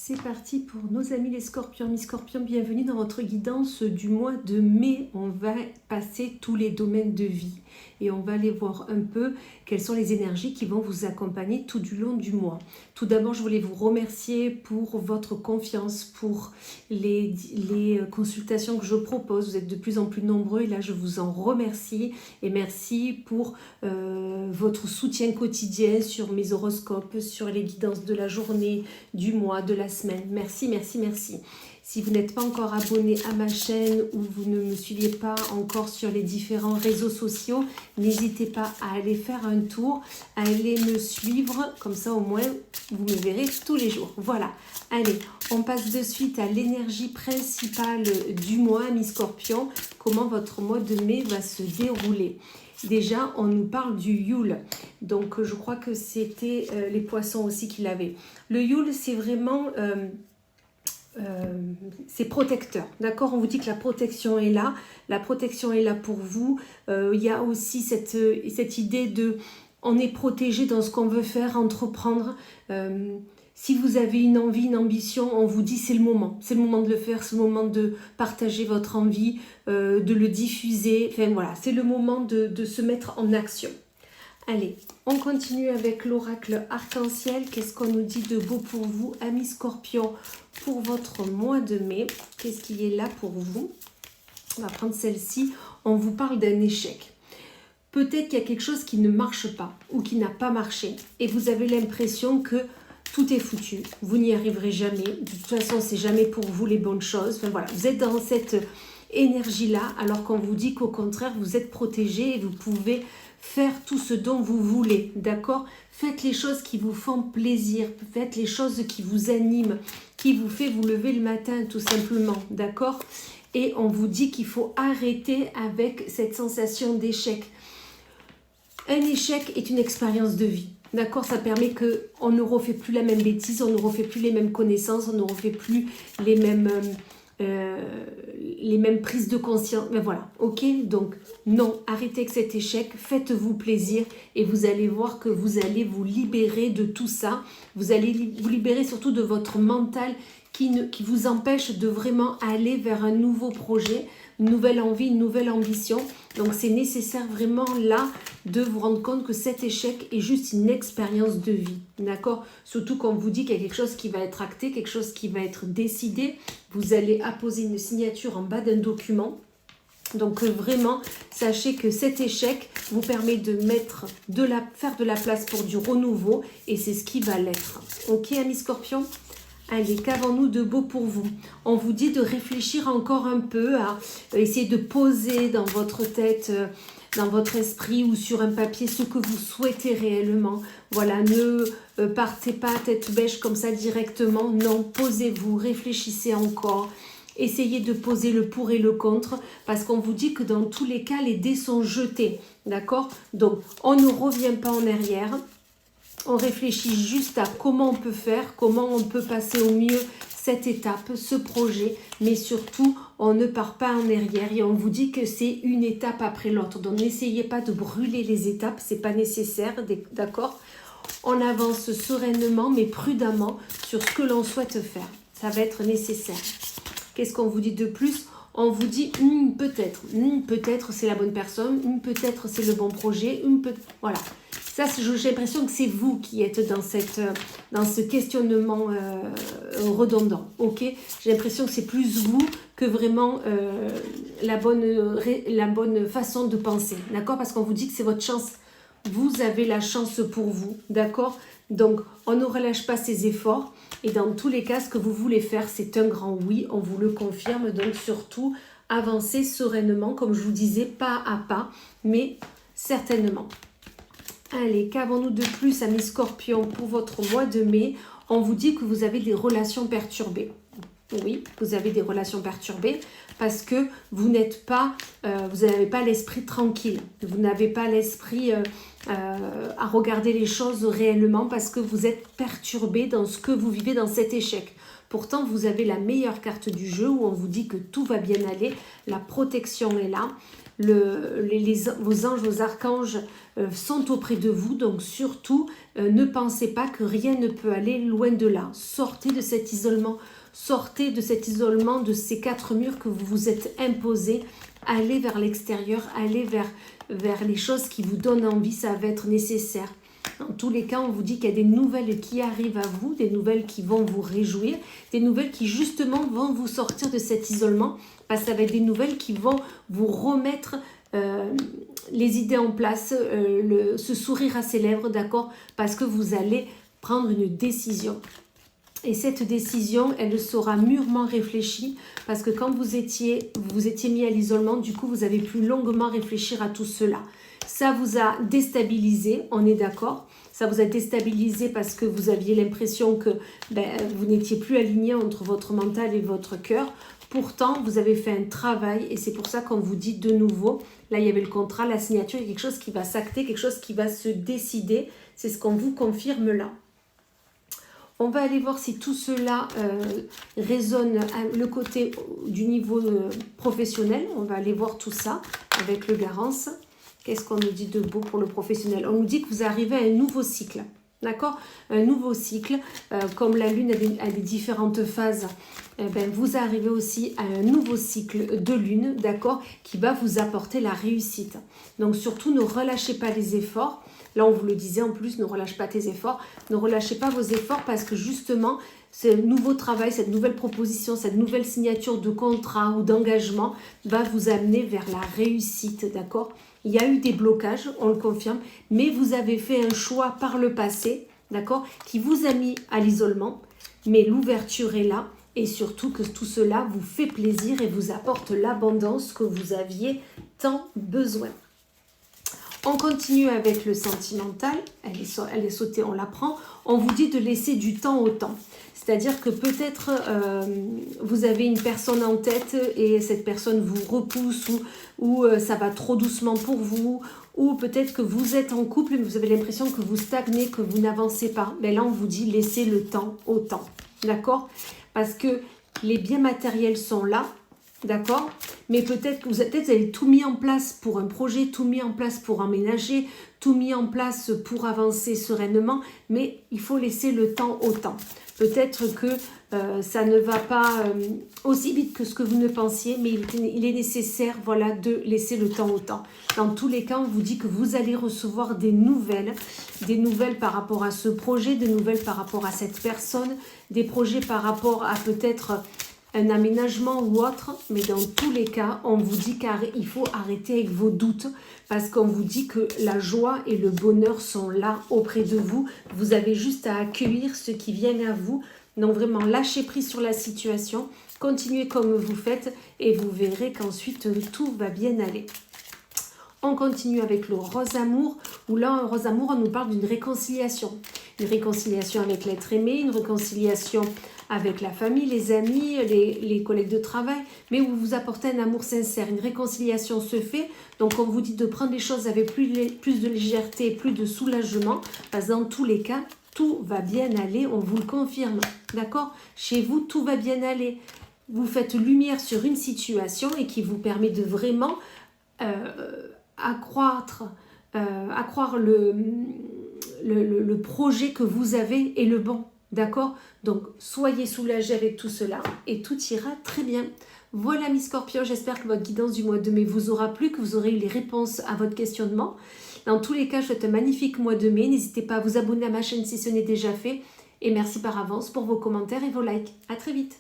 C'est parti pour nos amis les scorpions. Mes scorpions, bienvenue dans votre guidance du mois de mai. On va passer tous les domaines de vie et on va aller voir un peu quelles sont les énergies qui vont vous accompagner tout du long du mois. Tout d'abord, je voulais vous remercier pour votre confiance, pour les consultations que je propose. Vous êtes de plus en plus nombreux et là, je vous en remercie. Et merci pour votre soutien quotidien sur mes horoscopes, sur les guidances de la journée, du mois, de la semaine. Merci, merci, merci. Si vous n'êtes pas encore abonné à ma chaîne ou vous ne me suivez pas encore sur les différents réseaux sociaux, n'hésitez pas à aller faire un tour, à aller me suivre, comme ça au moins vous me verrez tous les jours. Voilà, allez, on passe de suite à l'énergie principale du mois, mes scorpions, comment votre mois de mai va se dérouler. Déjà, on nous parle du Yule. Donc, je crois que c'était les poissons aussi qui l'avaient. Le Yule, c'est vraiment... c'est protecteur. D'accord? On vous dit que la protection est là. La protection est là pour vous. Il y a aussi cette idée de... On est protégé dans ce qu'on veut faire, entreprendre. Si vous avez une envie, une ambition, on vous dit c'est le moment. C'est le moment de le faire, c'est le moment de partager votre envie, de le diffuser. Enfin voilà, c'est le moment de se mettre en action. Allez, on continue avec l'oracle arc-en-ciel. Qu'est-ce qu'on nous dit de beau pour vous, amis scorpions, pour votre mois de mai? Qu'est-ce qui est là pour vous? On va prendre celle-ci. On vous parle d'un échec. Peut-être qu'il y a quelque chose qui ne marche pas ou qui n'a pas marché et vous avez l'impression que tout est foutu, vous n'y arriverez jamais, de toute façon c'est jamais pour vous les bonnes choses, enfin, voilà, vous êtes dans cette énergie-là alors qu'on vous dit qu'au contraire vous êtes protégé et vous pouvez faire tout ce dont vous voulez, d'accord? Faites les choses qui vous font plaisir, faites les choses qui vous animent, qui vous fait vous lever le matin tout simplement, d'accord? Et on vous dit qu'il faut arrêter avec cette sensation d'échec. Un échec est une expérience de vie. D'accord, ça permet qu'on ne refait plus la même bêtise, on ne refait plus les mêmes connaissances, on ne refait plus les mêmes prises de conscience. Mais voilà, ok? Donc non, arrêtez avec cet échec, faites-vous plaisir et vous allez voir que vous allez vous libérer de tout ça. Vous allez vous libérer surtout de votre mental qui vous empêche de vraiment aller vers un nouveau projet, une nouvelle envie, une nouvelle ambition. Donc c'est nécessaire vraiment là de vous rendre compte que cet échec est juste une expérience de vie, d'accord? Surtout quand on vous dit qu'il y a quelque chose qui va être acté, quelque chose qui va être décidé, vous allez apposer une signature en bas d'un document. Donc vraiment, sachez que cet échec vous permet de faire de la place pour du renouveau et c'est ce qui va l'être. Ok, amis scorpions? Allez, qu'avons-nous de beau pour vous? On vous dit de réfléchir encore un peu, à essayer de poser dans votre tête, dans votre esprit ou sur un papier ce que vous souhaitez réellement. Voilà, ne partez pas tête bêche comme ça directement. Non, posez-vous, réfléchissez encore. Essayez de poser le pour et le contre parce qu'on vous dit que dans tous les cas, les dés sont jetés. D'accord? Donc, on ne revient pas en arrière. On réfléchit juste à comment on peut faire, comment on peut passer au mieux cette étape, ce projet, mais surtout, on ne part pas en arrière et on vous dit que c'est une étape après l'autre. Donc, n'essayez pas de brûler les étapes, c'est pas nécessaire, d'accord? On avance sereinement, mais prudemment sur ce que l'on souhaite faire. Ça va être nécessaire. Qu'est-ce qu'on vous dit de plus? On vous dit peut-être c'est la bonne personne, peut-être c'est le bon projet, voilà. Ça, j'ai l'impression que c'est vous qui êtes dans ce questionnement redondant, ok? J'ai l'impression que c'est plus vous que vraiment la bonne façon de penser, d'accord? Parce qu'on vous dit que c'est votre chance, vous avez la chance pour vous, d'accord? Donc, on ne relâche pas ses efforts et dans tous les cas, ce que vous voulez faire, c'est un grand oui, on vous le confirme, donc surtout, avancez sereinement, comme je vous disais, pas à pas, mais certainement. Allez, qu'avons-nous de plus, amis scorpions, pour votre mois de mai? On vous dit que vous avez des relations perturbées. Oui, vous avez des relations perturbées parce que vous n'êtes pas, vous n'avez pas l'esprit tranquille. Vous n'avez pas l'esprit à regarder les choses réellement parce que vous êtes perturbé dans ce que vous vivez dans cet échec. Pourtant, vous avez la meilleure carte du jeu où on vous dit que tout va bien aller, la protection est là, vos anges, vos archanges sont auprès de vous, donc surtout, ne pensez pas que rien ne peut aller loin de là. Sortez de cet isolement, de ces 4 murs que vous vous êtes imposés, allez vers l'extérieur, allez vers les choses qui vous donnent envie, ça va être nécessaire. Dans tous les cas, on vous dit qu'il y a des nouvelles qui arrivent à vous, des nouvelles qui vont vous réjouir, des nouvelles qui justement vont vous sortir de cet isolement, parce que ça va être des nouvelles qui vont vous remettre les idées en place, ce sourire à ses lèvres, d'accord? Parce que vous allez prendre une décision. Et cette décision, elle sera mûrement réfléchie parce que quand vous étiez mis à l'isolement, du coup, vous avez pu longuement réfléchir à tout cela. Ça vous a déstabilisé, on est d'accord? Ça vous a déstabilisé parce que vous aviez l'impression que vous n'étiez plus aligné entre votre mental et votre cœur. Pourtant, vous avez fait un travail et c'est pour ça qu'on vous dit de nouveau, là il y avait le contrat, la signature, il y a quelque chose qui va s'acter, quelque chose qui va se décider. C'est ce qu'on vous confirme là. On va aller voir si tout cela résonne le côté du niveau professionnel. On va aller voir tout ça avec le Garance. Qu'est-ce qu'on nous dit de beau pour le professionnel? On nous dit que vous arrivez à un nouveau cycle. D'accord? Un nouveau cycle. Comme la Lune a des différentes phases, vous arrivez aussi à un nouveau cycle de Lune, d'accord? Qui va vous apporter la réussite. Donc surtout, ne relâchez pas les efforts. Là, on vous le disait en plus, ne relâchez pas tes efforts. Ne relâchez pas vos efforts parce que justement, ce nouveau travail, cette nouvelle proposition, cette nouvelle signature de contrat ou d'engagement va vous amener vers la réussite, d'accord? Il y a eu des blocages, on le confirme, mais vous avez fait un choix par le passé, d'accord, qui vous a mis à l'isolement, mais l'ouverture est là et surtout que tout cela vous fait plaisir et vous apporte l'abondance que vous aviez tant besoin. On continue avec le sentimental, elle est sautée, on la prend. On vous dit de laisser du temps au temps. C'est-à-dire que peut-être vous avez une personne en tête et cette personne vous repousse ou ça va trop doucement pour vous. Ou peut-être que vous êtes en couple mais vous avez l'impression que vous stagnez, que vous n'avancez pas. Mais là, on vous dit laissez le temps au temps. D'accord? Parce que les biens matériels sont là. D'accord? Mais peut-être que vous avez tout mis en place pour un projet, tout mis en place pour emménager, tout mis en place pour avancer sereinement, mais il faut laisser le temps au temps. Peut-être que ça ne va pas aussi vite que ce que vous ne pensiez, mais il est nécessaire, voilà, de laisser le temps au temps. Dans tous les cas, on vous dit que vous allez recevoir des nouvelles par rapport à ce projet, des nouvelles par rapport à cette personne, des projets par rapport à peut-être un aménagement ou autre, mais dans tous les cas, on vous dit qu'il faut arrêter avec vos doutes parce qu'on vous dit que la joie et le bonheur sont là auprès de vous. Vous avez juste à accueillir ce qui vient à vous. Donc vraiment, lâchez prise sur la situation, continuez comme vous faites et vous verrez qu'ensuite tout va bien aller. On continue avec le rose amour, où là, un rose amour, on nous parle d'une réconciliation. Une réconciliation avec l'être aimé, une réconciliation avec la famille, les amis, les collègues de travail, mais où vous apportez un amour sincère. Une réconciliation se fait, donc on vous dit de prendre les choses avec plus de légèreté, plus de soulagement, parce que dans tous les cas, tout va bien aller, on vous le confirme, d'accord? Chez vous, tout va bien aller. Vous faites lumière sur une situation et qui vous permet de vraiment accroître le projet que vous avez est le bon. D'accord? Donc, soyez soulagés avec tout cela et tout ira très bien. Voilà, mes scorpions, j'espère que votre guidance du mois de mai vous aura plu, que vous aurez eu les réponses à votre questionnement. Dans tous les cas, je vous souhaite un magnifique mois de mai. N'hésitez pas à vous abonner à ma chaîne si ce n'est déjà fait. Et merci par avance pour vos commentaires et vos likes. À très vite.